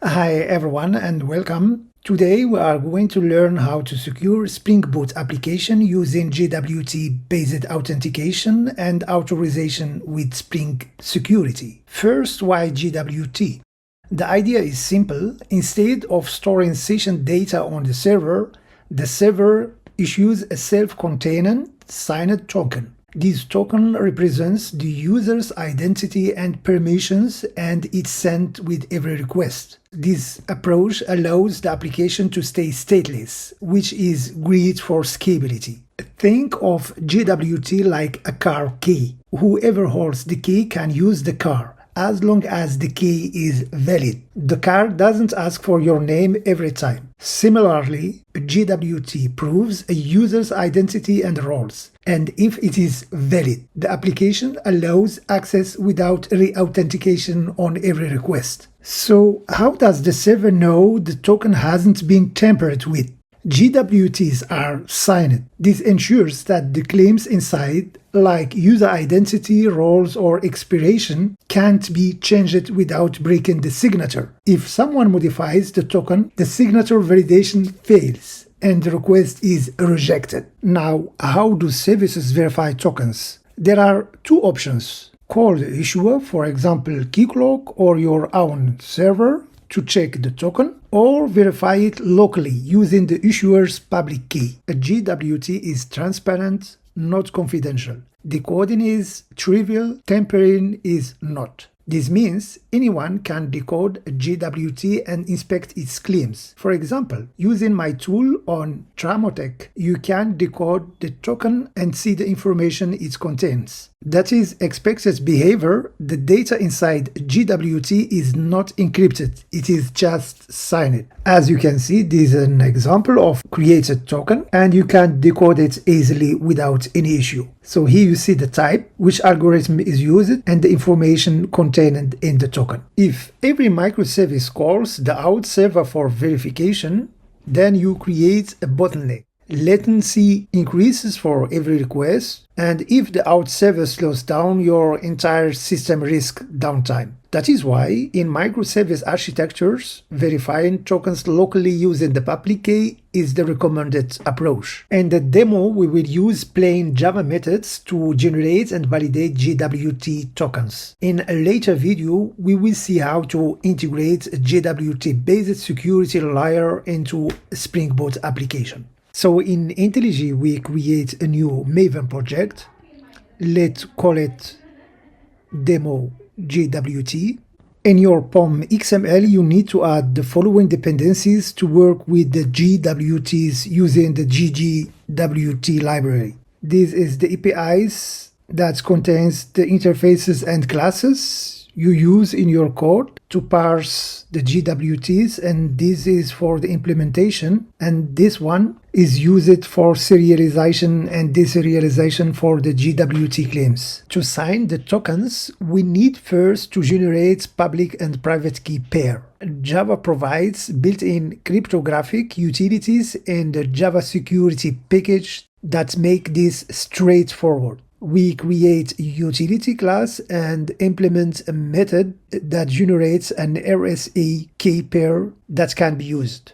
Hi everyone and welcome. Today we are going to learn how to secure Spring Boot application using JWT-based authentication and authorization with Spring Security. First, why JWT? The idea is simple. Instead of storing session data on the server issues a self-contained signed token. This token represents the user's identity and permissions, and it's sent with every request. This approach allows the application to stay stateless, which is great for scalability. Think of JWT like a car key. Whoever holds the key can use the car, as long as the key is valid. The car doesn't ask for your name every time. Similarly, JWT proves a user's identity and roles, and if it is valid, the application allows access without re-authentication on every request. So, how does the server know the token hasn't been tampered with? JWTs are signed. This ensures that the claims inside, like user identity, roles, or expiration, can't be changed without breaking the signature. If someone modifies the token, the signature validation fails and the request is rejected. Now, how do services verify tokens? There are two options. Call the issuer, for example, Keycloak or your own server, to check the token, or verify it locally using the issuer's public key. A JWT is transparent, not confidential. Decoding is trivial, tampering is not. This means anyone can decode a JWT and inspect its claims. For example, using my tool on Tramotech, you can decode the token and see the information it contains. That is expected behavior. The data inside JWT is not encrypted, it is just signed. As you can see, this is an example of created token, and you can decode it easily without any issue. So here you see the type, which algorithm is used, and the information contained in the token. If every microservice calls the out server for verification, then you create a bottleneck. Latency increases for every request, and if the out server slows down, your entire system risks downtime. That is why in microservice architectures, verifying tokens locally using the public key is the recommended approach. In the demo, we will use plain Java methods to generate and validate JWT tokens. In a later video, we will see how to integrate a JWT-based security layer into a Spring Boot application. So in IntelliJ, we create a new Maven project. Let's call it demo JWT. In your POM XML, you need to add the following dependencies to work with the JWTs using the JWT library. This is the APIs that contains the interfaces and classes you use in your code to parse the JWTs, and this is for the implementation, and this one is used for serialization and deserialization for the JWT claims. To sign the tokens, we need first to generate public and private key pair. Java provides built-in cryptographic utilities in the Java security package that make this straightforward. We create a utility class and implement a method that generates an RSA key pair that can be used.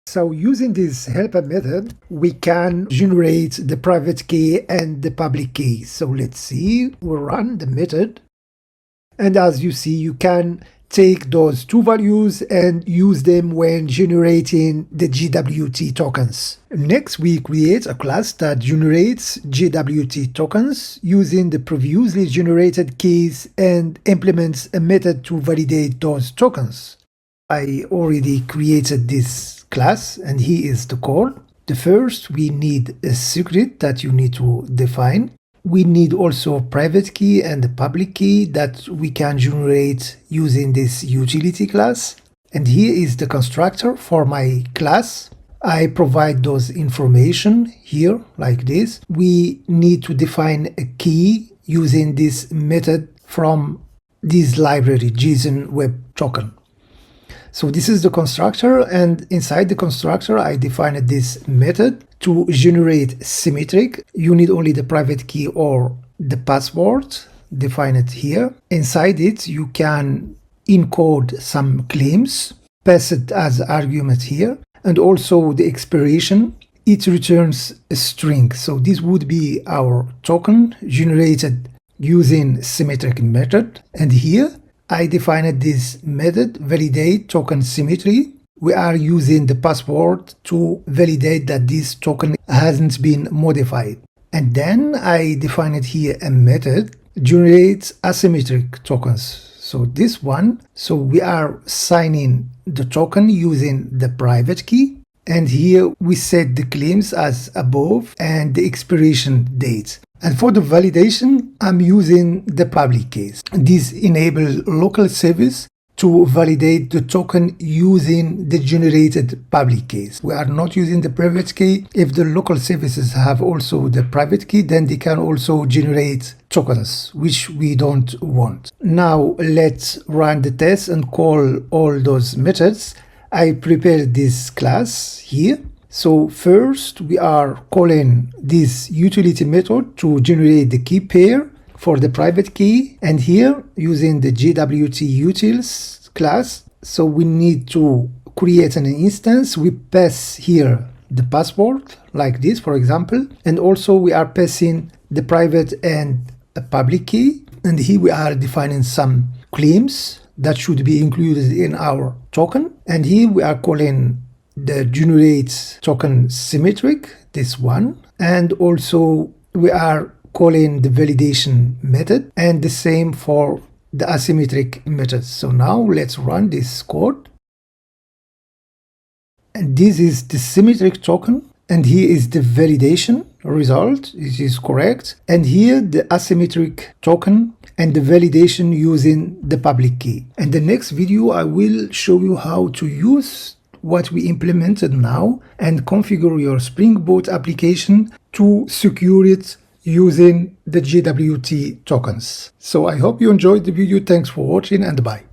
So using this helper method, we can generate the private key and the public key. So let's see, we'll run the method. And as you see, you can take those two values and use them when generating the JWT tokens. Next, we create a class that generates JWT tokens using the previously generated keys and implements a method to validate those tokens. I already created this class, and here is the code. The first, we need a secret that you need to define. We need also a private key and a public key that we can generate using this utility class. And here is the constructor for my class. I provide those information here like this. We need to define a key using this method from this library, JSON Web Token. So this is the constructor, and inside the constructor I defined this method to generate symmetric. You need only the private key or the password, define it here. Inside it you can encode some claims, pass it as argument here, and also the expiration, it returns a string. So this would be our token generated using symmetric method. And here I defined this method, validate token symmetry. We are using the password to validate that this token hasn't been modified. And then I defined here a method generates asymmetric tokens. So this one, so we are signing the token using the private key. And here we set the claims as above and the expiration date. And for the validation, I'm using the public keys. This enables local service to validate the token using the generated public keys. We are not using the private key. If the local services have also the private key, then they can also generate tokens, which we don't want. Now let's run the test and call all those methods. I prepared this class here. So first we are calling this utility method to generate the key pair for the private key, and here using the JWT-utils class. So we need to create an instance. We pass here the password like this, for example, and also we are passing the private and a public key, and here we are defining some claims that should be included in our token. And here we are calling the generate token symmetric, this one, and also we are calling the validation method, and the same for the asymmetric method. So now let's run this code. And this is the symmetric token, and here is the validation result. It is correct. And here the asymmetric token and the validation using the public key. And the next video I will show you how to use what we implemented now and configure your Spring Boot application to secure it using the JWT tokens. So I hope you enjoyed the video. Thanks for watching and bye.